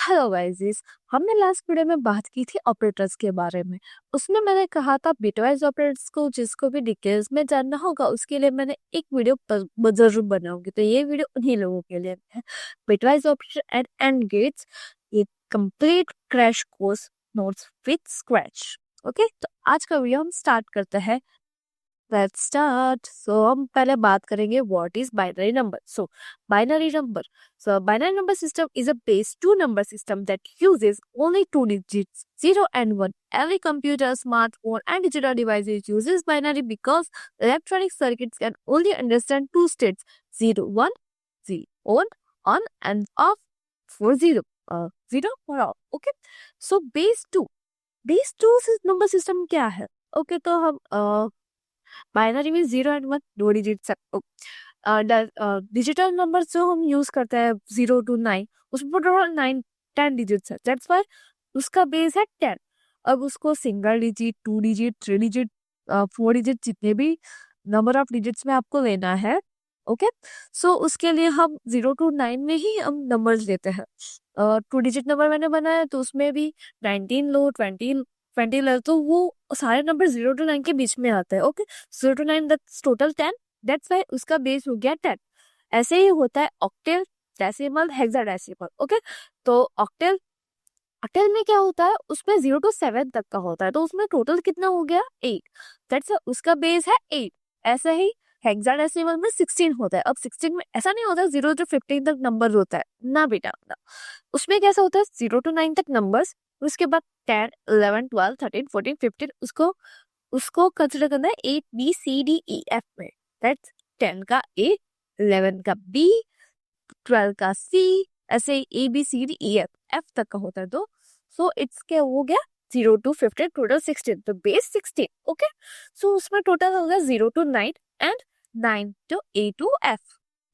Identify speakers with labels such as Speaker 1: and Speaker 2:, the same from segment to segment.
Speaker 1: Hello guys. हमने last video में बात की थी ऑपरेटर्स के बारे में। उसमें मैंने कहा था बिटवाइज ऑपरेटर्स को जिसको भी डिटेल्स में जानना होगा उसके लिए मैंने एक वीडियो जरूर बनाऊंगी, तो ये वीडियो उन्हीं लोगों के लिए है। Bitwise operator and and gates, ये complete crash course notes with scratch. Okay, तो आज का वीडियो हम स्टार्ट करते हैं। Let's start. So हम पहले बात करेंगे what is binary number. Binary number. Binary number system is a base 2 number system that uses only two digits, 0 and 1. Every computer, smartphone and digital devices uses binary because electronic circuits can only understand two states, 0, 1, 0, on and off for 0. 0 or off. Okay. So base 2. Base 2 number system क्या है? Okay, तो हम binary में 0 and 1 दो digit digital number जो हम use करते हैं 0 to 9, उसमें टोटल 9-10 डिजिट्स है। दैट्स वाई उसका बेस है 10। अब उसको single digit, 2 digit, 3 digit, 4 digit, जितने भी नंबर ऑफ डिजिट्स में आपको लेना है, ओके। सो उसके लिए हम 0 to 9 में ही हम नंबर्स लेते हैं। 2 डिजिट नंबर मैंने बनाया तो उसमें भी 19 लो, 20 लो, तो वो सारे नंबर 0 to 9 के बीच में आते हैं। Okay, 0 to 9 that's total 10। That's why उसका बेस हो गया 10। ऐसे ही होता है ऑक्टेल, डेसिमल, हेक्साडेसिमल। ओके, तो ऑक्टेल ऑक्टेल में क्या होता है, उसमें 0 to 7 तक का होता है, तो उसमें टोटल कितना हो गया 8। दैट्स उसका बेस है 8। ऐसे ही हेक्साडेसिमल में 16 होता है। अब 16 में ऐसा नहीं होता 0 to 15 तक नंबर होता है ना बेटा ना। उसमें कैसा होता है 0 to 9 तक नंबर्स, उसके बाद 10, 11, 12, 13, 14, 15 उसको उसको कंसिडर करना है ABCDEF में। दैट्स 10 का A, 11 का B, 12 का C, ऐसे ABCDEF F तक का होता है। तो सो इट्स क्या हो गया 0 to 15 टोटल 16, तो बेस 16। ओके, सो उसमें टोटल हो गया 0 to 9 and 9 to A to F,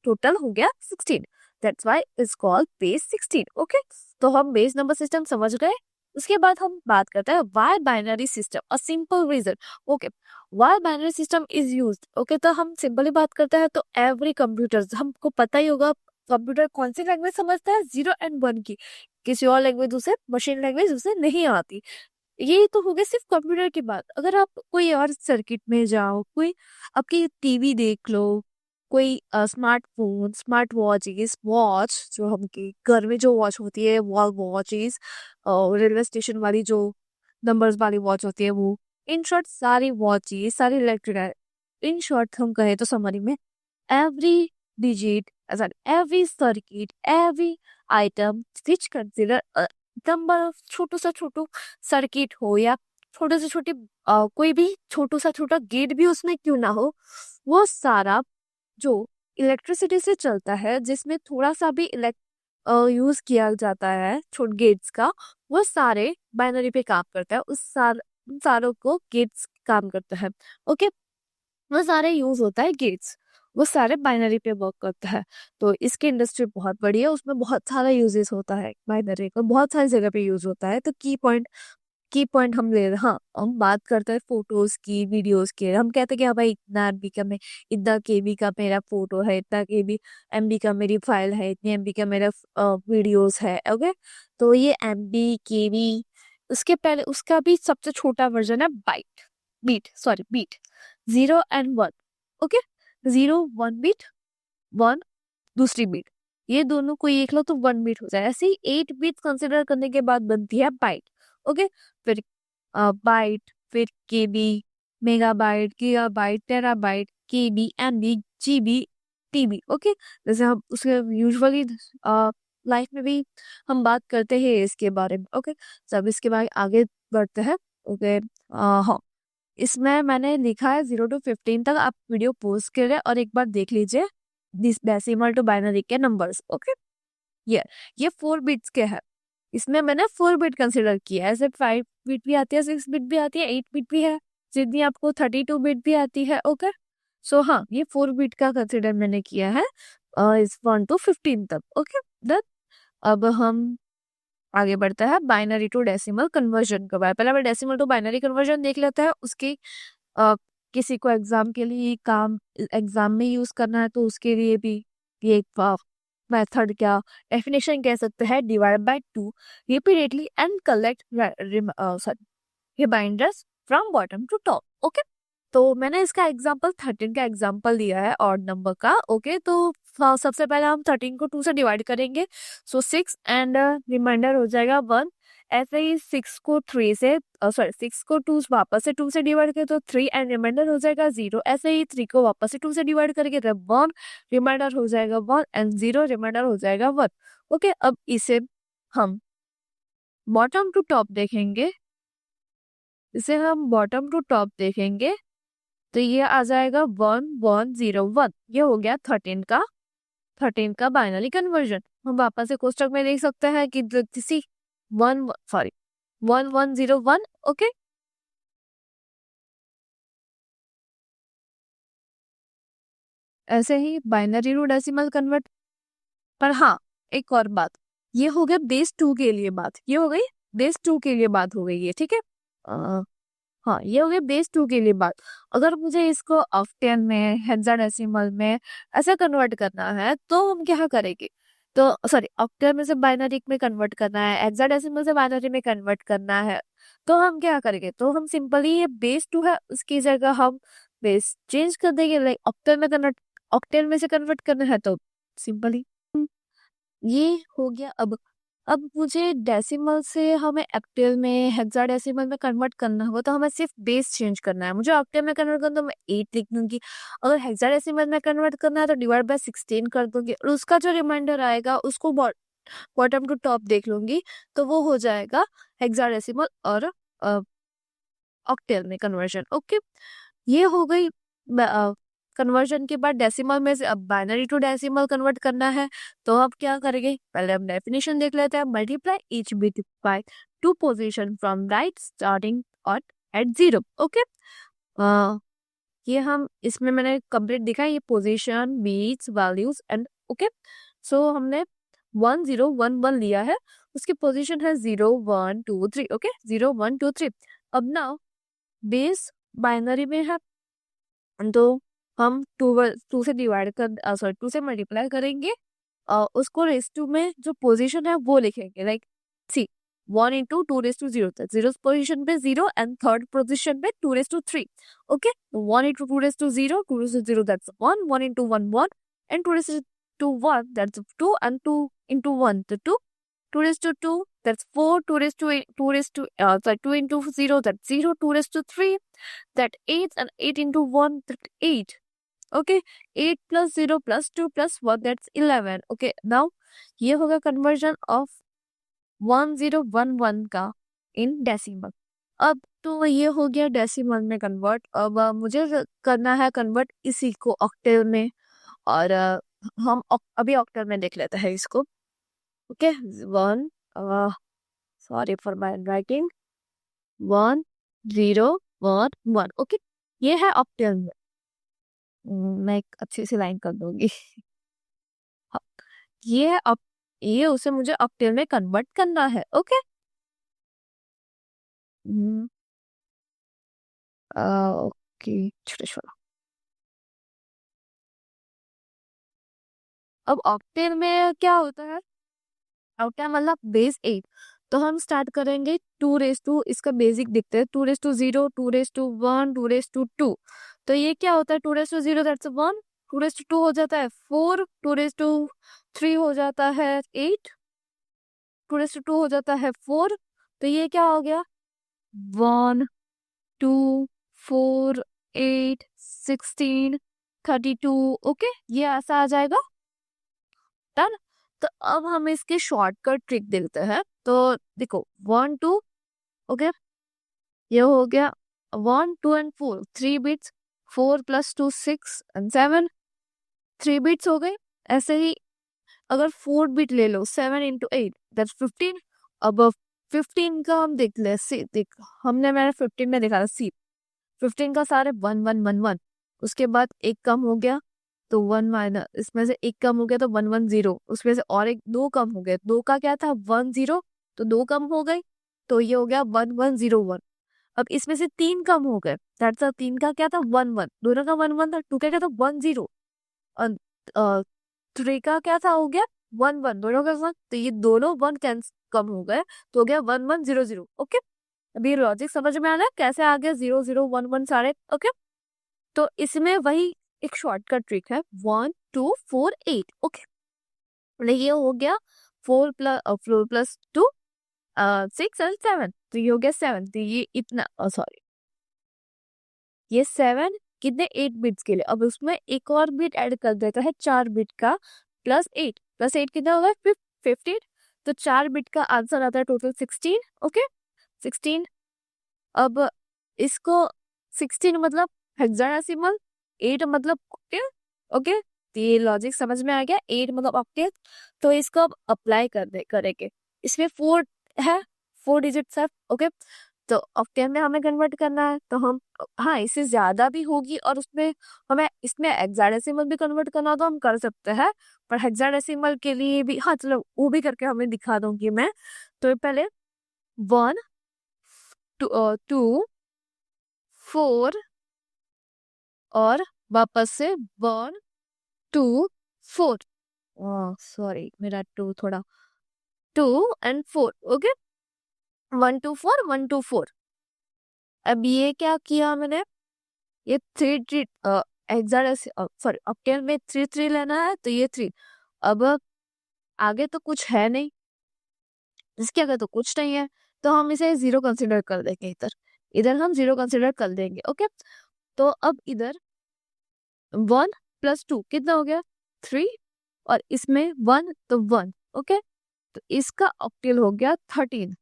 Speaker 1: total हो गया 16। That's why it's called base 16। Okay, तो हम बेस नंबर सिस्टम समझ गए। उसके बाद हम बात करते हैं why binary system, a simple reason. Okay, why binary system is used. Okay, तो हम सिंपली बात करते हैं तो एवरी कंप्यूटर, हमको पता ही होगा कंप्यूटर कौन सी लैंग्वेज समझता है, 0 and 1 की। किसी और लैंग्वेज उसे, मशीन लैंग्वेज उसे नहीं आती। ये तो हो गया सिर्फ कंप्यूटर की बात। अगर आप कोई और सर्किट में जाओ, कोई आपकी टीवी देख लो, कोई स्मार्टफोन, स्मार्ट वॉचेस, वॉच जो हम के घर में जो वॉच होती है, वॉल वॉचेस, रेलवे स्टेशन वाली जो नंबर्स वाली वॉच होती है वो, इन शॉर्ट सारी वॉचेस, सारी इलेक्ट्रिक, इन शॉर्ट हम कहें तो समरी में every digit, sorry, every circuit, every item which consider a number of छोटू सा छोटू सर्किट हो या छोटे से छोटे कोई भी छोटू सा छोटा गेट भी उसमें क्यों ना हो, वो सारा जो इलेक्ट्रिसिटी से चलता है, जिसमें थोड़ा सा भी यूज किया जाता है छोटे गेट्स का, वो सारे बाइनरी पे काम करता है। उन सारों को गेट्स काम करता है। ओके, वो सारे यूज होता है गेट्स, वो सारे बाइनरी पे वर्क करता है। तो इसकी इंडस्ट्री बहुत बड़ी है, उसमें बहुत सारा यूजेस होता है बाइनरी का, बहुत सारी जगह पे यूज होता है। तो की पॉइंट हम ले रहे, हाँ हम बात करते हैं फोटोज की, वीडियोस की। हम कहते हैं कि हाँ भाई इतना एमबी का, मैं इतना केबी का मेरा फोटो है, इतना केबी एमबी का मेरी फाइल है, इतनी एमबी का मेरा वीडियोस है। ओके, तो ये एमबी केबी, उसके पहले उसका भी सबसे छोटा वर्जन है byte, bit 0 and 1। Okay, 0 1 bit, 1 दूसरी बीट, ये दोनों को एक लो तो 1 बीट हो जाए। ऐसे ही 8 बीट कंसिडर करने के बाद बनती है बाइट। ओके, फिर बाइट, फिर केबी, मेगाबाइट, गीगाबाइट, टेराबाइट, केबी, एमबी, जीबी, टीबी। ओके, जैसे हम उसके यूजुअली लाइफ में भी हम बात करते हैं इसके बारे में। ओके, सब इसके बाद आगे बढ़ते हैं। ओके, हाँ इसमें मैंने लिखा है 0 to 15 तक, आप वीडियो पॉज करें और एक बार देख लीजिए दिस डेसिमल टू बाइनरी के नंबर्स। ओके, ये 4 बिट्स के हैं। इसमें मैंने 4 बिट कंसिडर किया है। ऐसे 5 बिट भी आती है, 6 बिट भी आती है, 8 बिट भी है, जितनी आपको 32 बिट भी आती है। ओके, सो हाँ ये 4 बिट का कंसिडर मैंने किया है इस 1 to 15 तक। ओके, देन अब हम आगे बढ़ता है बाइनरी टू डेसिमल कन्वर्जन के बाद। पहले मैं डेसिमल टू बाइनरी कन्वर्जन देख लेता है। उसकी किसी को एग्जाम के लिए काम, एग्जाम में यूज करना है तो उसके लिए भी ये मेथड क्या डेफिनेशन कह सकते हैं, divide by 2 repeatedly and collect remainders from bottom to top. Okay, तो मैंने इसका एग्जांपल 13 का एग्जांपल दिया है ऑड नंबर का। ओके, तो सबसे पहले हम 13 को 2 से डिवाइड करेंगे, सो 6 एंड रिमाइंडर हो जाएगा 1। ऐसे ही 6 को 3 से 6 को 2 वापस से 2 से डिवाइड करें तो 3 एंड रिमाइंडर हो जाएगा 0। ऐसे ही 3 को वापस से 2 से डिवाइड करेंगे तो 1 रिमाइंडर हो जाएगा 1 एंड 0 रिमाइंडर हो जाएगा 1। ओके, अब इसे हम बॉटम टू टॉप देखेंगे, इसे हम बॉटम टू टॉप देखेंगे तो ये आ जाएगा 1 1 0 1। ये हो गया 13 का बाइनरी कन्वर्जन। हम वापस से कोष्टक में देख सकते हैं कि किसी 1 1 0 1। ओके, ऐसे ही बाइनरी टू डेसिमल कन्वर्ट। पर हाँ, एक और बात, ये हो गया बेस 2 के लिए बात, ये हो गई बेस 2 के लिए बात हो गई है। ठीक है, हाँ ये हो गया बेस 2 के लिए बात। अगर मुझे इसको ऑक्टेन में हेक्साडेसिमल में ऐसा कन्वर्ट करना है तो हम क्या करेंगे, तो सॉरी ऑक्टेन में से बाइनरी में कन्वर्ट करना है, हेक्साडेसिमल से बाइनरी में कन्वर्ट करना है, तो हम क्या करेंगे, तो हम सिंपली ये बेस 2 है उसकी जगह हम बेस चेंज कर देंगे। लाइक ऑक्टेन में से कन्वर्ट करना है तो सिंपली ये हो गया। अब मुझे डेसिमल से हमें ऑक्टेल में हेक्साडेसिमल में कन्वर्ट करना होगा तो हमें सिर्फ बेस चेंज करना है। मुझे ऑक्टेल में कन्वर्ट करना तो मैं 8 लिख दूंगी, अगर हेक्साडेसिमल में कन्वर्ट करना है तो डिवाइड बाय 16 कर दूंगी और उसका जो रिमाइंडर आएगा उसको बॉटम टू टॉप देख लूंगी तो वो हो जाएगा हेक्साडेसिमल और ऑक्टेल में कन्वर्जन। ओके, ये हो गई कन्वर्जन के बाद डेसिमल में से अब बाइनरी टू डेसिमल कन्वर्ट करना है तो अब क्या करेंगे, पहले हम डेफिनेशन देख लेते हैं। Multiply each bit by 2 position from right starting at 0। Okay, ये हम इसमें मैंने कंप्लीट दिखा, ये position bits values and okay. So हमने 1 0 1 1 लिया है, उसकी पोजीशन है 0 1 2 3। ओके, 0 1 2 3। अब ना बेस बाइनरी में है तो हम 2 से डिवाइड कर सॉरी 2 से मल्टीप्लाई करेंगे, उसको रेस टू में जो पोजीशन है वो लिखेंगे। Like see 1 into 2 raise to 0, zero position पे 0 एंड थर्ड पोजिशन पे 2 raise to 3। Okay, 1 into 2 raise to 0, 2 raise to 0 that's 1, 1 into 1 1 and 2 raise to 1 that's 2 and 2 into 1 तो 2, 2 raised to 2 that's 4, 2 raised to 2 raised to 2 into 0 that's 0, 2 raised to 3 that 8 and 8 into 1 that 8. Okay, 8 plus 0 plus 2 plus 1 that's 11. Okay, now ये होगा conversion of 1011 का in decimal। अब तो ये हो गया decimal में कन्वर्ट। अब मुझे करना है कन्वर्ट इसी को ऑक्टेव में, और हम अभी ऑक्टेव में देख लेते हैं इसको। Okay, 1 sorry for my writing, 1 0 1 1। Okay, ये है ऑक्टेल में। मैं एक अच्छी सी लाइन कर दूंगी। हाँ, ये है ये उसे मुझे ऑक्टेल में कन्वर्ट करना है। ओके, ओके छोटे छोटा। अब ऑक्टेल में क्या होता है, ऑक्टेल मतलब बेस 8, तो हम स्टार्ट करेंगे 2 रेस टू, इसका बेसिक दिखते हैं 2 raise to 0, 2 raise to 1, 2 raise to 2। तो ये क्या होता है, 2 raise to 0 that's 1, 2 raise to 2 हो जाता है 4, 2 रेस टू 3 हो जाता है 8, 2 रेस टू 2 हो जाता है 4। तो ये क्या हो गया, 1 2 4 8 16 32। ओके, ये ऐसा आ जाएगा डन। तो अब हम इसके शॉर्टकट ट्रिक देखते हैं। तो देखो 1 2, ओके ये हो गया 1 2 and 4 3 bits, 4 plus 2 6 and 7 3 bits हो गए। ऐसे ही अगर 4 बिट ले लो 7 इंटू 8 दैट्स 15। अब 15 का हम देख ले, सी देख हमने मैंने 15 में देखा था, सी 15 का सारे 1 1 1 1, उसके बाद एक कम हो गया तो 1 माइनस, इसमें से एक कम हो गया तो 1 1 0, उसमें से और एक 2 कम हो गया, 2 का क्या था 1 0, तो 2 कम हो गई तो ये हो गया 1 1 0 1। अब इसमें से 3 कम हो गए, दैट्स 3 का क्या था 1 1, दोनों का 1 1 था, 2 का क्या था 1 0 और 3 का क्या था हो गया 1 1 दोनों के साथ, तो ये दोनों 1 कम हो गए, तो हो गया 1 1 0 0। ओके, अभी लॉजिक समझ में आ रहा है कैसे आ गया 0 0 1 1 सारे। ओके, तो इसमें वही एक शॉर्टकट ट्रिक है, 1 2 4 8। ओके, मतलब ये हो गया 4 प्लस 2 6 और 7, तो ये हो गया 7। तो ये इतना, सॉरी, ये 7 कितने 8 बिट्स के लिए। अब उसमें एक और बिट ऐड कर देता है 4 बिट का, +8 कितना होगा 15। तो 4 बिट का आंसर आता है टोटल 16। ओके, 16। अब इसको 16 मतलब हेक्साडेसिमल, 8 मतलब ऑक्टेव। ओके, तो ये लॉजिक समझ में आ गया, 8 मतलब ऑक्टेव। तो इसको अब अप्लाई करेंगे। इसमें 4 है, 4 डिजिट्स है। ओके, तो ऑक्टेव में हमें कन्वर्ट करना है, तो हम, हाँ, इससे ज्यादा भी होगी और उसमें हमें इसमें हेक्साडेसिमल भी कन्वर्ट करना हो तो हम कर सकते हैं, पर हेक्साडेसिमल के लिए भी, हाँ चलो वो भी करके हमें दिखा दूंगी मैं। तो पहले 1 2 4 और वापस से 1 2 4, सॉरी मेरा 2 थोड़ा, 2 एंड 4। ओके, 1 2 4 1 2 4। अब ये क्या किया मैंने, ये 3 3 सॉरी ऑक्टेव में 3 3 लेना है, तो ये 3। अब आगे तो कुछ है नहीं, इसके आगे तो कुछ नहीं है, तो हम इसे 0 कंसिडर कर देंगे। इधर इधर हम 0 कंसिडर कर देंगे। ओके, तो अब इधर 1 + 2 कितना हो गया 3, और इसमें 1 तो 1। ओके, तो इसका ऑक्टेल हो गया 13।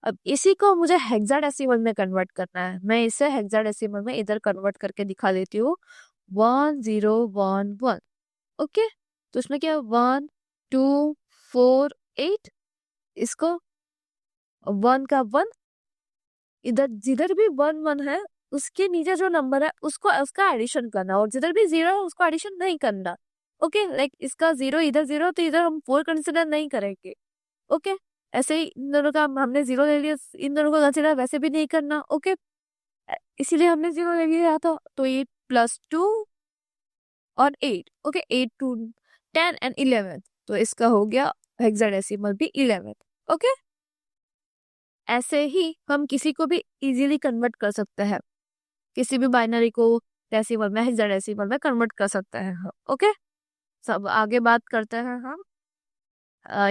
Speaker 1: अब इसी को मुझे हेक्साडेसिमल में कन्वर्ट करना है, मैं इसे हेक्साडेसिमल में इधर कन्वर्ट करके दिखा देती हूँ। 1 0 1 1। ओके, तो इसमें क्या 1 2 4 8, इसको 1 का 1, इधर जिधर भी 1 1 है उसके नीचे जो नंबर है उसको उसका एडिशन करना, और जिधर भी 0 है उसको एडिशन नहीं करना। ओके, लाइक इसका 0 इधर 0, तो इधर हम 4 कंसिडर नहीं करेंगे। ओके, ऐसे ही इन दोनों का हमने 0 ले लिया, इन दोनों को कंसिडर वैसे भी नहीं करना। ओके, इसीलिए हमने 0 ले लिया था। तो 8 + 2 और 8। ओके, 8 2 10 एंड 11, तो इसका हो गया हेक्साडेसिमल भी 11। ओके, ऐसे ही हम किसी को भी इजीली कन्वर्ट कर सकते हैं, किसी भी बाइनरी को डेसिमल में हेक्साडेसिमल में कन्वर्ट कर सकते हैं हम। ओके, सब आगे बात करते हैं हम।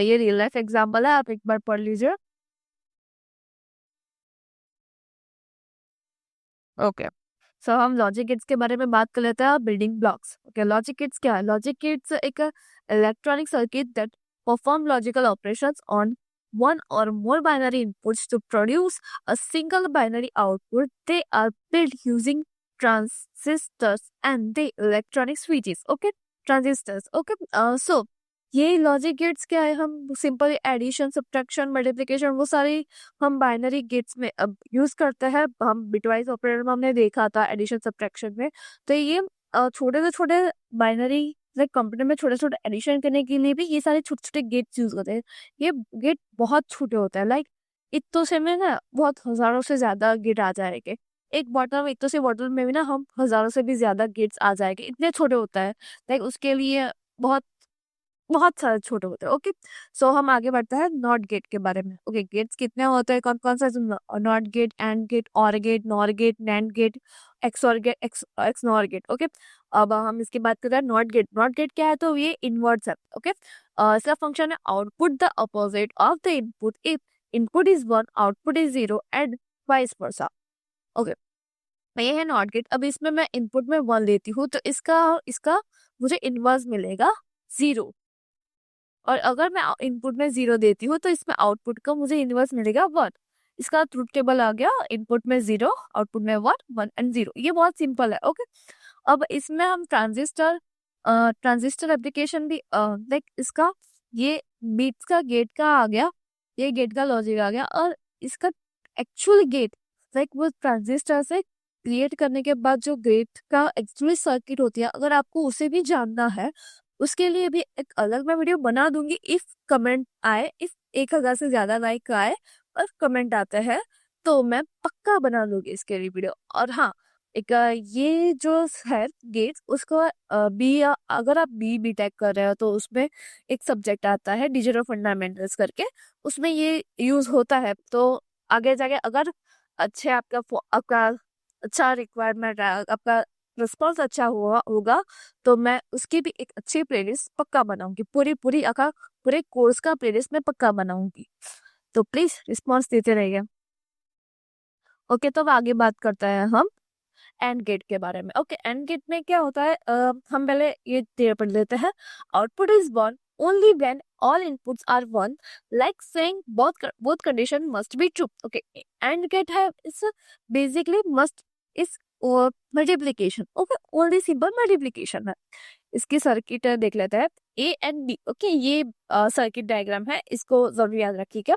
Speaker 1: ये रियल लाइफ एग्जांपल है, आप एक बार पढ़ लीजिए। ओके, सो हम लॉजिक गेट्स के बारे में बात कर लेते हैं, building blocks. Okay, logic gates क्या है? लॉजिक गेट्स एक electronic circuit that perform logical operations on one or more binary inputs to produce a single binary output. They are built using transistors and the electronic switches. Okay, transistors. Okay, so ये logic gates क्या है? हम simple addition, subtraction, multiplication, वो सारी हम binary gets में अब use करते हैं। हम बिटवाइज ऑपरेटर में हमने देखा था एडिशन सब्ट्रैक्शन में। तो ये छोटे से छोटे बाइनरी, लाइक कंप्यूटर में छोटे छोटे एडिशन करने के लिए भी ये सारे छोटे छोटे गेट्स यूज होते हैं। ये गेट बहुत छोटे होते हैं, लाइक इतने से में ना बहुत हजारों से ज्यादा गेट आ जाएंगे। एक बॉटल में, इतने से बॉटल में भी ना हम हजारों से भी ज्यादा गेट्स आ जाएंगे, इतने छोटे होता है। लाइक उसके लिए बहुत बहुत सारे छोटे होते हैं। ओके, सो हम आगे बढ़ते हैं नॉट गेट के बारे में। ओके, गेट्स कितने होते हैं, कौन कौन सा? Not gate, and gate, or gate, NOR gate, NAND gate, XOR gate, x nor gate. Okay, अब हम इसकी बात करते हैं नॉट गेट। नॉट गेट क्या है? तो ये इनवर्ट्स है। ओके, इसका फंक्शन है output the opposite of the input if input is 1 output is 0 and vice versa. Okay, ये है नॉट गेट। अब इसमें मैं इनपुट में 1 लेती हूँ तो इसका इसका मुझे इनवर्स मिलेगा 0, और अगर मैं इनपुट में 0 देती हूँ तो इसमें आउटपुट का मुझे इनवर्स मिलेगा 1। इसका ट्रुथ टेबल आ गया, इनपुट में 0, आउटपुट में 1 1 एंड 0। ये बहुत सिंपल है। ओके, अब इसमें हम ट्रांजिस्टर एप्लीकेशन भी, लाइक इसका ये बीट्स का गेट का आ गया, ये गेट का लॉजिक आ गया, और इसका एक्चुअल गेट, लाइक वो ट्रांजिस्टर से क्रिएट करने के बाद जो गेट का एक्चुअली सर्किट होती है, अगर आपको उसे भी जानना है उसके लिए भी एक अलग मैं वीडियो बना दूंगी। इफ कमेंट आए, इफ 1000 से ज्यादा लाइक आए और कमेंट आते हैं तो मैं पक्का बना लूंगी इसके लिए वीडियो। और हाँ, एक ये जो है गेट्स उसको बी, अगर आप बी टेक कर रहे हो तो उसमें एक सब्जेक्ट आता है डिजिटल फंडामेंटल्स करके, उसमें ये यूज होता है। तो आगे जाके अगर अच्छे आपका अच्छा रिक्वायरमेंट, आपका रिस्पॉन्स अच्छा हुआ होगा, तो मैं उसकी भी एक अच्छी प्लेलिस्ट पक्का बनाऊंगी, पूरी पूरी पूरे कोर्स का प्लेलिस्ट मैं पक्का बनाऊंगी। तो प्लीज रिस्पॉन्स देते रहिए। ओके, तो अब आगे बात करते हैं हम एंड गेट के बारे में। ओके, एंड गेट में क्या होता है, हम पहले ये क्लियर पढ़ लेते हैं। Output is one only when all inputs are one, like saying both condition must be true. Okay, and gate है is basically must is multiplication. Okay, only simple multiplication है। इसकी सर्किट देख लेते हैं, ए एंड बी। ओके, ये circuit diagram है, इसको जरूर याद रखिएगा।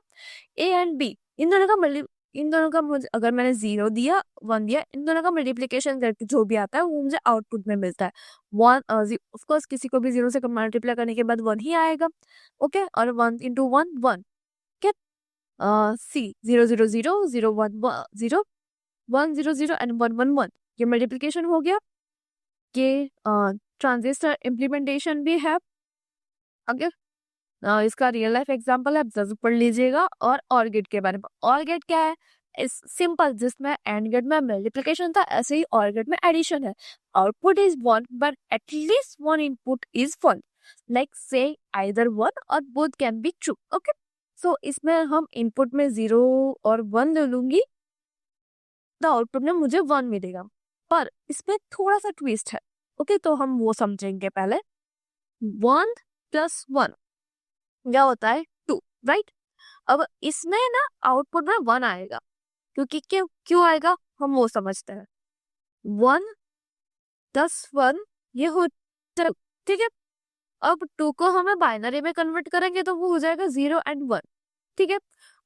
Speaker 1: ए एंड बी इन दोनों का मुझे, अगर मैंने 0 दिया 1 दिया, इन दोनों का मल्टीप्लिकेशन करके जो भी आता है वो मुझे आउटपुट में मिलता है। वन ऑफ कोर्स किसी को भी 0 से मल्टीप्लाई करने के बाद 1 ही आएगा। ओके, और 1 इंटू 1 1। क्या सी 0 0 0 0 1 0 1 0 0 एंड 1 1 1, ये मल्टीप्लिकेशन हो गया। ये ट्रांजिस्टर इम्प्लीमेंटेशन भी है। अगर इसका रियल लाइफ एग्जांपल है, आप जरूर पढ़ लीजिएगा। और गेट के बारे में, और गेट क्या है, इस सिंपल, जिसमें एंड गेट में मल्टीप्लिकेशन था ऐसे ही और गेट में एडिशन है। Output is one but at least one input is one, like say either one or both can be true. Okay, so इसमें हम इनपुट में 0 और 1 ले लूंगी, तो आउटपुट में मुझे 1 मिलेगा। पर इसमें थोड़ा सा ट्विस्ट है। ओके, तो हम वो समझेंगे पहले। 1 + 1 क्या होता है, 2, राइट। अब इसमें ना आउटपुट में 1 आएगा, क्योंकि क्यों आएगा हम वो समझते हैं। 1 + 1 ये हो, ठीक है। अब 2 को हमें बाइनरी में कन्वर्ट करेंगे तो वो हो जाएगा 0 एंड 1, ठीक है।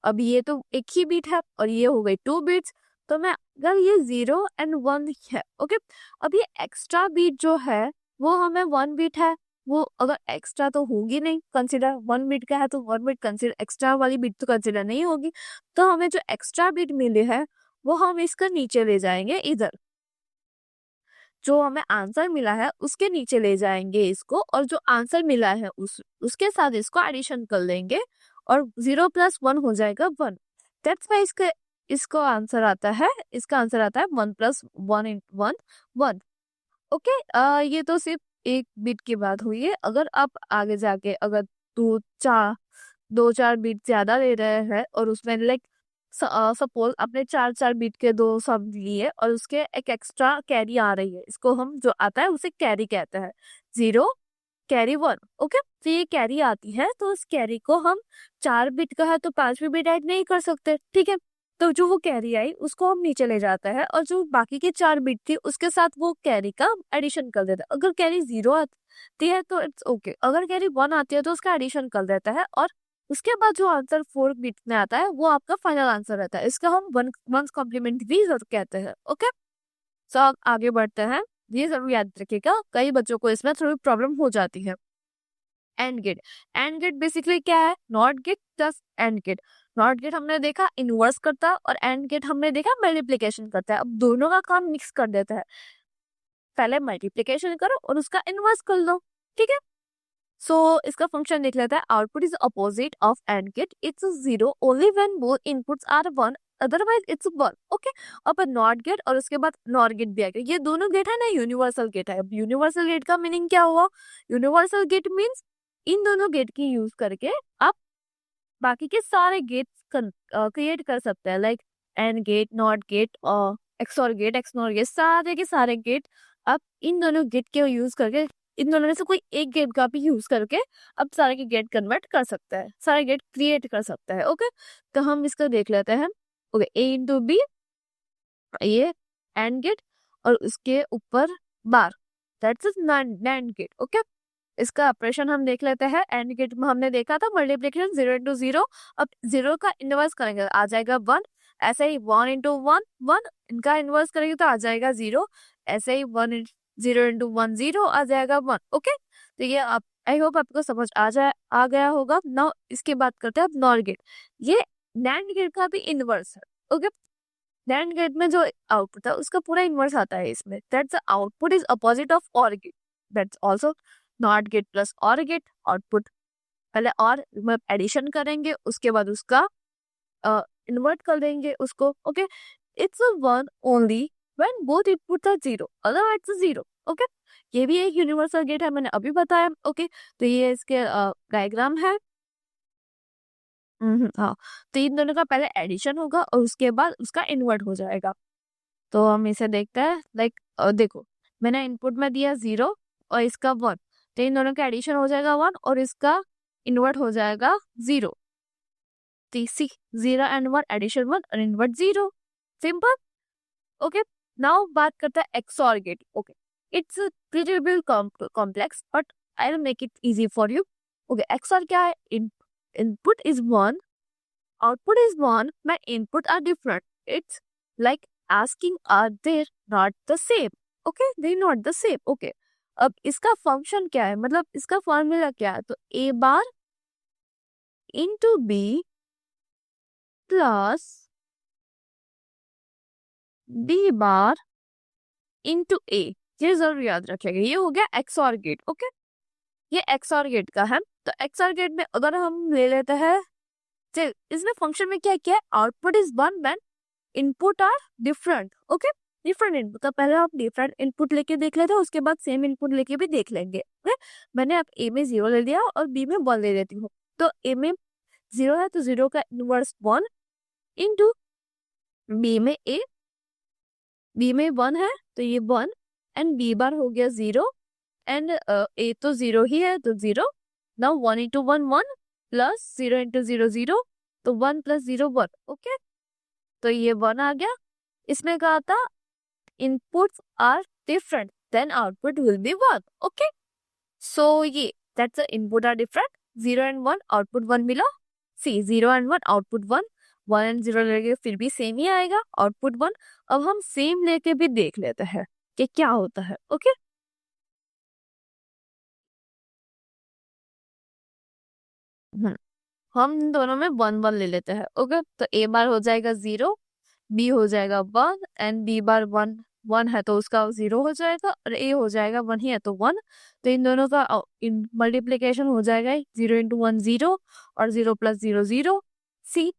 Speaker 1: अब ये तो एक ही बीट है और ये हो गई 2 बीट्स, तो मैं अगर ये 0 एंड 1 है, ओके। अब ये एक्स्ट्रा बीट जो है वो हमें 1 बीट है, वो अगर एक्स्ट्रा तो होगी नहीं, कंसिडर 1 बीट का है तो 1 बीट कंसिडर, एक्स्ट्रा वाली बीट तो कंसिडर नहीं होगी। तो हमें जो एक्स्ट्रा बीट मिले है वो हम इसका नीचे ले जाएंगे, इधर जो हमें आंसर मिला है उसके नीचे ले जाएंगे इसको, और जो आंसर मिला है उसके साथ इसको एडिशन कर लेंगे, और 0 + 1 हो जाएगा 1। दैट्स वाई इसको आंसर आता है, इसका आंसर आता है 1 + 1 × 1 1। ओके, ये तो सिर्फ एक बिट की बात हुई है। अगर आप आगे जाके अगर दो चार बिट ज्यादा ले रहे हैं और उसमें लाइक सपोज आपने 4 बिट के 2 शब्द लिए और उसके एक एक्स्ट्रा कैरी आ रही है, इसको हम जो आता है उसे कैरी कहते हैं। 0 कैरी 1, ओके। तो ये कैरी आती है, तो उस कैरी को हम 4 बिट का है तो 5वीं बिट ऐड नहीं कर सकते, ठीक है। तो जो वो कैरी आई उसको हम नीचे ले जाता है, और जो बाकी की 4 बिट थी उसके साथ वो कैरी का एडिशन कर देता है। अगर कैरी 0 आती है तो इट्स ओके, अगर कैरी 1 आती है तो उसका एडिशन कर देता है, और उसके बाद जो आंसर 4 बिट में आता है वो आपका फाइनल आंसर रहता है। इसका हम वंस कॉम्प्लीमेंट भी जरूर कहते हैं, ओके। सो अब आगे बढ़ते हैं, ये जरूर याद रखिएगा, कई बच्चों को इसमें थोड़ी प्रॉब्लम हो जाती है। एंड गेट बेसिकली क्या है, not gate plus and gate. Not gate हमने देखा इनवर्स करता है, और एंड गेट हमने देखा मल्टीप्लिकेशन करता है। अब दोनों का काम मिक्स कर देता है, पहले मल्टीप्लिकेशन करो और उसका इनवर्स कर लो, ठीक है। सो इसका फंक्शन देख लेते हैं। Output is opposite of and gate, it's 0 only when both inputs are 1, otherwise it's 1, okay. अब नॉट गेट और उसके बाद नॉर गेट भी आ गया। ये दोनों गेट है ना यूनिवर्सल गेट है। अब यूनिवर्सल गेट का मीनिंग क्या हुआ, यूनिवर्सल गेट मीन्स इन दोनों गेट की यूज करके आप बाकी के सारे गेट्स क्रिएट कर सकते हैं, like and gate, not gate और एक्सॉर गेट, एक्सनॉर गेट, सारे के सारे गेट आप इन दोनों गेट के यूज करके, इन दोनों में से कोई एक गेट का भी यूज करके अब सारे के गेट कन्वर्ट कर सकता है, सारे गेट क्रिएट कर सकता है, ओके। तो हम इसको देख लेते हैं। ओके, ए इंटू बी, ये एंड गेट, और उसके ऊपर बार, दैट्स नैंड गेट, ओके। इसका ऑपरेशन हम देख लेते हैं। एंड गेट में हमने देखा था मल्टीप्लिकेशन 0 × 0। अब 0 का इनवर्स करेंगे आ जाएगा 1, ऐसे ही 1 × 1 1, इनका इनवर्स करेंगे तो आ जाएगा 0, ऐसे ही 0 × 1 0 आ जाएगा 1, ओके। तो ये आप, आई होप आपको समझ आ गया होगा। नाउ इसकी बात करते हैं अब नॉर गेट। ये नैंड गेट का भी इनवर्स है, ओके। NAND गेट में जो आउटपुट है उसका पूरा इनवर्स आता है इसमें. That's output is opposite of OR gate. That's also not gate plus OR gate. Output पहले और एडिशन करेंगे, उसके बाद उसका इन्वर्ट कर देंगे उसको. Okay, it's a one only when both input are zero, otherwise zero. Okay, ये भी एक यूनिवर्सल गेट है, मैंने अभी बताया. ओके, तो ये इसके डायग्राम है. हाँ, तो इन दोनों का पहले एडिशन होगा और उसके बाद उसका इन्वर्ट हो जाएगा. तो हम इसे देखते हैं. लाइक देखो, मैंने इनपुट में दिया 0 और इसका 1, तो इन दोनों का एडिशन हो जाएगा 1 और इसका इन्वर्ट हो जाएगा 0. सी 0 एंड 1 एडिशन 1 और इन्वर्ट 0. सिंपल. ओके, नाउ बात करते हैं XOR gate. Okay, it's little bit complex but I will make it easy for you. Okay, XOR क्या है? Input is 1, output is one, my input are different. It's like asking, are they not the same? Okay, they not the same. Okay, अब इसका function क्या है, मतलब इसका formula क्या है? तो a bar into b plus b bar into a. ये जरूर याद रखेगा. ये हो गया एक्सऑर गेट. ओके, ये एक्सऑर गेट का है. तो एक्सऑर गेट में अगर हम ले लेते हैं, चल इसमें फंक्शन में क्या क्या है? Output is one when input are different. Okay, different input. तो पहले हम डिफरेंट इनपुट लेके देख लेते हैं, उसके बाद सेम इनपुट लेके भी देख लेंगे. ओके, मैंने अब ए में 0 ले लिया और बी में 1 ले लेती हूँ. तो ए में 0 है तो 0 का इनवर्स 1 इंटू बी में ए. बी में 1 है तो ये 1 एंड बी बार हो गया 0 एंड ए तो 0 ही है तो 0. नाउ 1 इंटू 1 1 प्लस 0 इंटू 0 0, तो 1 प्लस 0 1. ओके, तो ये 1 आ गया. इसमें कहा था inputs are different then output will be 1. Okay, so ये that's the input are different. 0 and 1 output 1 मिला. सी 0 एंड 1 आउटपुट 1, 1 एंड 0 लेके फिर भी सेम ही आएगा, आउटपुट 1. अब हम सेम लेके भी देख लेते हैं कि क्या होता है. ओके, हम दोनों में 1 1 ले लेते हैं. ओके, तो ए बार हो जाएगा 0, बी हो जाएगा 1 एंड बी बार 1 1 है तो उसका 0 हो जाएगा और ए हो जाएगा 1 ही है तो 1. तो इन दोनों का मल्टीप्लीकेशन हो जाएगा 0 इंटू 1 0 और 0 प्लस 0 0. C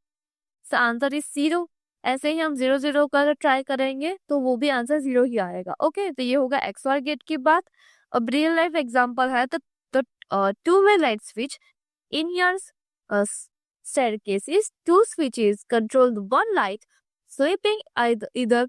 Speaker 1: answer is 0. ऐसे ही हम 0 0 का ट्राई करेंगे तो वो भी आंसर 0 ही आएगा. ओके, तो ये होगा एक्सऑर गेट की बात. अब रियल लाइफ एग्जांपल है तो two way light switch in your staircases, two switches control the one light. Sweeping either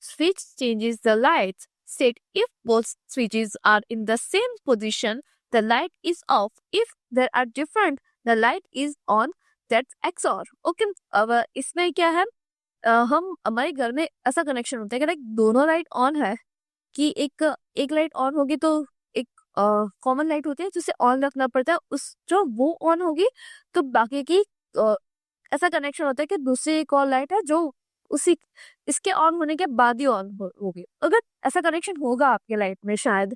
Speaker 1: switch changes the lights. Set if both switches are in the same position, the light is off. If they are different, the light is on. That's XOR. Okay. अब इसमें क्या है? हम हमारे घर में ऐसा connection होता है कि लाइक दोनों लाइट ऑन है कि एक लाइट ऑन होगी तो एक कॉमन लाइट होती है जिसे ऑन रखना पड़ता है. उस जो वो ऑन होगी तो बाकी की ऐसा कनेक्शन होता है कि दूसरी एक और लाइट है जो उसी इसके ऑन होने के बाद ही ऑन होगी. अगर ऐसा कनेक्शन होगा आपके लाइट में शायद,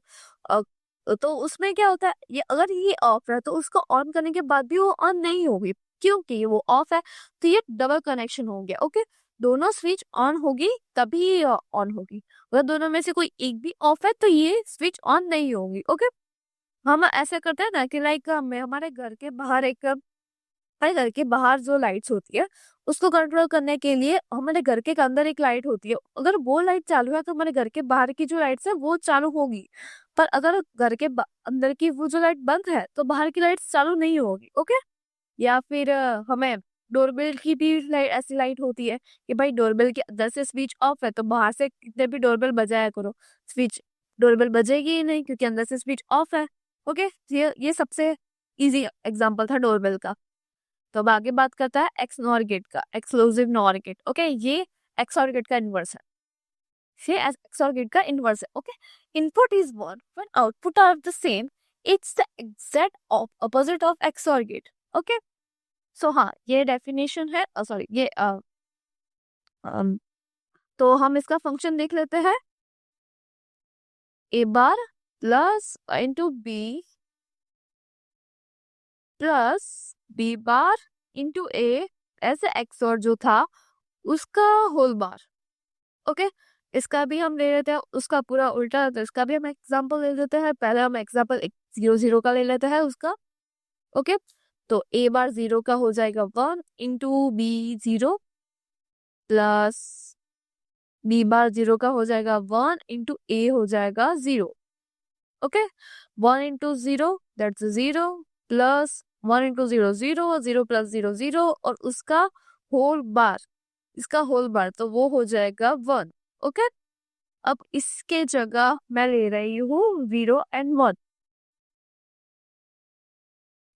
Speaker 1: तो उसमें क्या होता है, ये अगर ये ऑफ है तो उसको ऑन करने के बाद भी वो ऑन नहीं होगी क्योंकि वो ऑफ है. तो ये डबल कनेक्शन हो गया. ओके, दोनों स्विच ऑन होगी तभी ऑन होगी. अगर दोनों में से कोई एक भी ऑफ है तो ये स्विच ऑन नहीं होगी. ओके, हम ऐसे करते हैं ना कि लाइक हमारे घर के बाहर हमारे घर के बाहर जो लाइट्स होती है उसको कंट्रोल करने के लिए हमारे घर के अंदर एक लाइट होती है. अगर वो लाइट चालू है तो हमारे घर के बाहर की जो लाइट्स है वो चालू होगी. पर अगर घर के अंदर की वो जो लाइट बंद है तो बाहर की लाइट चालू नहीं होगी. ओके, या फिर हमें डोरबेल की भी ऐसी लाइट होती है कि भाई डोरबेल के अंदर से स्विच ऑफ है तो बाहर से कितने भी डोरबेल बजाया करो, स्विच डोरबेल बजेगी ही नहीं क्योंकि अंदर से स्विच ऑफ है. ओके, ये सबसे इजी एग्जांपल था डोरबेल का. तो अब आगे बात करता है एक्स नॉर गेट का, एक्सक्लूसिव नॉर गेट. ओके, ये एक्सऑर गेट का इनवर्स है. ये एक्सऑर गेट का इनवर्स है. Okay, input is one when output are the same. It's the exact opposite of XOR gate. Okay, so हाँ, ये definition है. सॉरी, ये तो हम इसका फंक्शन देख लेते हैं. A bar plus into B plus B bar into A ऐसे एक्सऑर जो था उसका होल बार. ओके, इसका भी हम ले लेते हैं, उसका पूरा उल्टा, तो इसका भी हम एग्जाम्पल ले लेते हैं। पहले हम एग्जाम्पल 0 0 का ले लेते हैं उसका। ओके, तो ए बार 0 का हो जाएगा 1 into B 0 plus B bar 0 का हो जाएगा 1 इंटू ए हो जाएगा 0। Okay, 1 into 0 that's 0 plus 1 into 0 0, 0 plus 0 0 और उसका होल बार, इसका होल बार, तो वो हो जाएगा 1। ओके, अब इसके जगह मैं ले रही हूँ 0 एंड 1,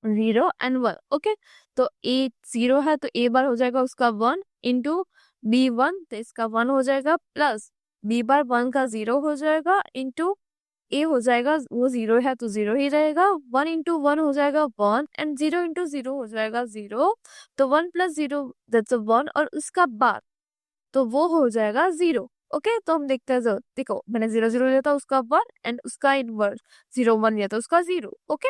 Speaker 1: 0 एंड 1। ओके, तो ए 0 है तो ए बार हो जाएगा उसका 1 इंटू बी 1, तो इसका 1 हो जाएगा प्लस बी बार 1 का 0 हो जाएगा इंटू ए हो जाएगा, वो 0 है तो 0 ही रहेगा। 1 इंटू 1 हो जाएगा 1 एंड 0 इंटू 0 हो जाएगा 0, तो 1 प्लस 0 दैट्स 1 और उसका बार, तो वो हो जाएगा 0। ओके, तो हम देखते हैं, देखो मैंने 0 0 लिया था उसका 1 एंड उसका इनवर्स 0 1 लिया था उसका 0। ओके,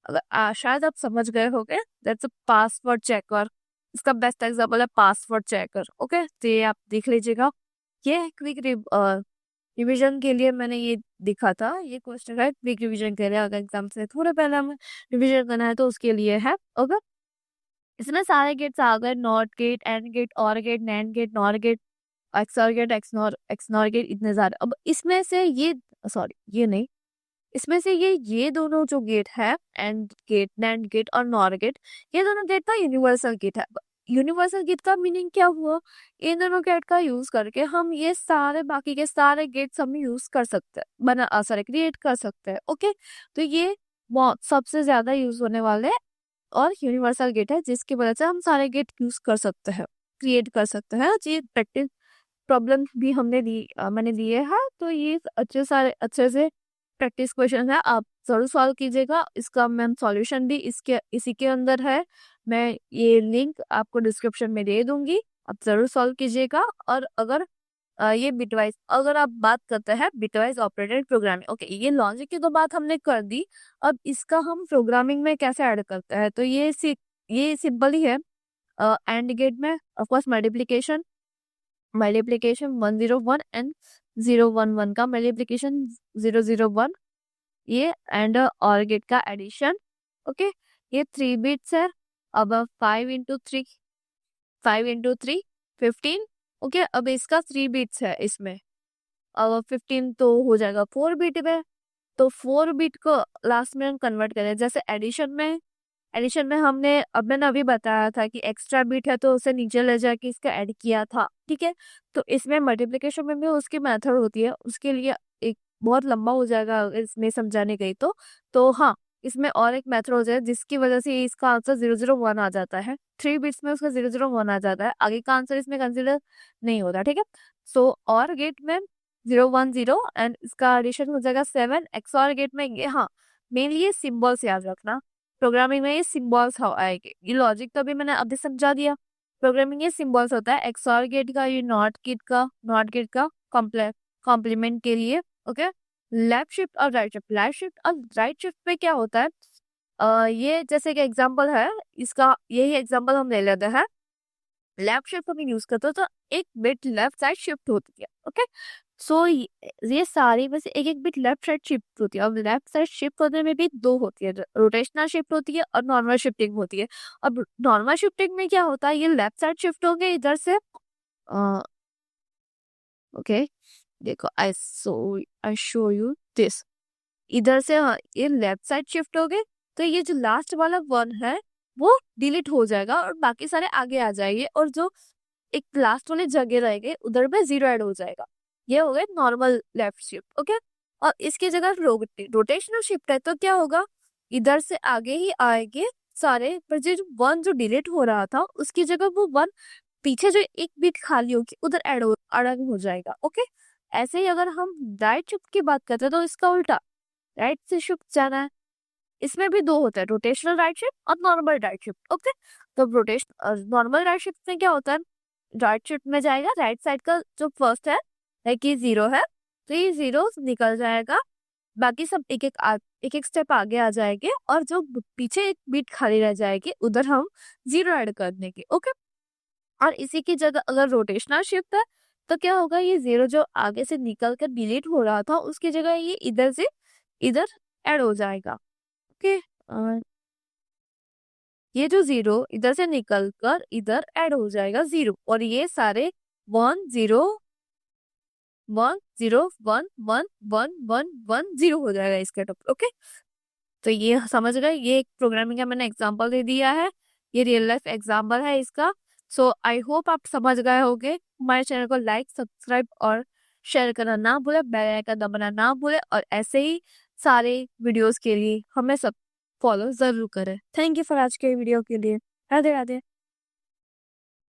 Speaker 1: अगर शायद आप समझ गए होंगे, दैट्स अ पासवर्ड चेकर। इसका बेस्ट एग्जांपल है पासवर्ड चेकर। ओके, तो ये आप देख लीजिएगा, ये क्विक रिवीजन के लिए मैंने ये दिखा था, ये क्वेश्चन है क्विक रिवीजन के लिए, अगर एग्जाम से थोड़ा पहले हमें रिवीजन करना है तो उसके लिए है। ओके, इसमें सारे गेट्स आ गए, not gate, and gate, or gate, NAND gate, NOR gate, XOR gate, XNOR gate, इतने सारे। अब इसमें से ये, सॉरी ये नहीं, इसमें से ये दोनों जो गेट है, एंड गेट, नैंड गेट और नॉर गेट, ये दोनों गेट का यूनिवर्सल गेट है। यूनिवर्सल गेट का मीनिंग क्या हुआ, इन दोनों गेट का यूज करके हम ये सारे बाकी के सारे गेट्स हम यूज कर सकते हैं, क्रिएट कर सकते हैं। ओके, तो ये बहुत सबसे ज्यादा यूज होने वाले और यूनिवर्सल गेट है, जिसकी वजह से हम सारे गेट यूज कर सकते हैं, क्रिएट कर सकते हैं। ये प्रैक्टिस प्रॉब्लम भी मैंने लिए है, तो ये अच्छे से प्रैक्टिस क्वेश्चन है, आप जरूर सॉल्व कीजिएगा। इसका मैम सॉल्यूशन भी इसी के अंदर है, मैं ये लिंक आपको डिस्क्रिप्शन में दे दूंगी, आप जरूर सॉल्व कीजिएगा। और अगर ये बिटवाइज, अगर आप बात करते हैं बिटवाइज ऑपरेटेड प्रोग्रामिंग, ओके, ये लॉजिक की तो बात हमने कर दी, अब इसका हम प्रोग्रामिंग में कैसे ऐड करते हैं, तो ये सिंपल ही है। एंड गेट में ऑफकोर्स मल्टीप्लीकेशन 1 0 1 एंड 0 1 1 का मल्टीप्लीकेशन 0 0 1, ये एंड और गेट का एडिशन। ओके, ये 3 बिट्स है। अब 5 इंटू 3 15। ओके, अब इसका 3 बिट्स है इसमें, अब 15 तो हो जाएगा 4 बिट में, तो 4 बिट को लास्ट में हम कन्वर्ट करें, जैसे एडिशन में मैंने अभी बताया था कि एक्स्ट्रा बिट है तो उसे नीचे ले जाके इसका ऐड किया था। ठीक है, तो इसमें मल्टीप्लिकेशन में भी उसकी मेथड होती है, उसके लिए एक बहुत लंबा हो जाएगा इसमें समझाने गई तो हाँ, इसमें और एक मेथड हो जाए जिसकी वजह से इसका आंसर 0 0 1 आ जाता है, 3 बिट्स में उसका 0 0 1 आ जाता है, आगे का आंसर इसमें कंसिडर नहीं होता। ठीक है, सो और गेट में 0 1 0 एंड इसका एडिशन हो जाएगा 7, एक्सऑर गेट में ये, हाँ मेनली ये सिंबल्स याद रखना, प्रोग्रामिंग में ये सिंबल्स आएंगे, ये लॉजिक तो भी मैंने अभी समझा दिया, प्रोग्रामिंग ये सिंबल्स होता है। एक्सऑर गेट का ये नॉट गेट का कॉम्प्लीमेंट के लिए। ओके, लेफ्ट शिफ्ट और राइट शिफ्ट पे क्या होता है, ये जैसे कि एग्जांपल है इसका, यही एग्जांपल हम ले लेते हैं। लेफ्ट शिफ्ट हम यूज करते हो तो एक बिट लेफ्ट साइड शिफ्ट होती है। ओके, सो ये सारी में से एक बिट लेफ्ट साइड शिफ्ट होती है, और लेफ्ट साइड शिफ्ट होने में भी 2 होती है, रोटेशनल शिफ्ट होती है और नॉर्मल शिफ्टिंग होती है। अब नॉर्मल शिफ्टिंग में क्या होता है, ये लेफ्ट साइड शिफ्ट होंगे इधर से, ओके देखो आई शो यू दिस, इधर से हाँ ये लेफ्ट साइड शिफ्ट हो गए, तो ये जो लास्ट वाला 1 है वो डिलीट हो जाएगा और बाकी सारे आगे आ जाएंगे, और जो एक लास्ट वाले जगह रहेंगे उधर पे 0 ऐड हो जाएगा। ये हो गए नॉर्मल लेफ्ट शिफ्ट। ओके, और इसकी जगह रोटेशनल शिफ्ट है तो क्या होगा, इधर से आगे ही आएंगे सारे, पर जो 1 जो डिलीट हो रहा था उसकी जगह वो 1 पीछे जो एक बिट खाली होगी उधर ऐड हो जाएगा। ओके, ऐसे ही अगर हम राइट शिफ्ट की बात करते हैं तो इसका उल्टा, राइट से शिफ्ट जाना है, इसमें भी 2 होता है, रोटेशनल राइट शिफ्ट और नॉर्मल राइट शिफ्ट। ओके, तो नॉर्मल राइट शिफ्ट में क्या होता है, राइट शिफ्ट में जाएगा, राइट साइड का जो फर्स्ट है कि 0 है तो ये 0 निकल जाएगा, बाकी सब एक एक स्टेप आगे आ जाएंगे, और जो पीछे एक बीट खाली रह जाएगी उधर हम 0 ऐड कर देंगे। ओके, और इसी की जगह अगर रोटेशनल शिफ्ट है तो क्या होगा, ये 0 जो आगे से निकल कर डिलीट हो रहा था उसकी जगह ये इधर से इधर ऐड हो जाएगा। ओके, ये जो 0 इधर से निकल कर इधर ऐड हो जाएगा 0, और ये सारे 1 0 1 0 1 1 1 1 1 0 हो जाएगा इसके टॉप। ओके, तो ये समझ गए, ये एक प्रोग्रामिंग का मैंने एग्जांपल दे दिया है, ये रियल लाइफ एग्जांपल है इसका। सो आई होप आप समझ गए होंगे। हमारे चैनल को लाइक सब्सक्राइब और शेयर करना ना भूले, बेल आइकन दबाना ना भूले, और ऐसे ही सारे वीडियोस के लिए हमें सब फॉलो जरूर करें। थैंक यू फॉर आज के वीडियो के लिए। राधे राधे।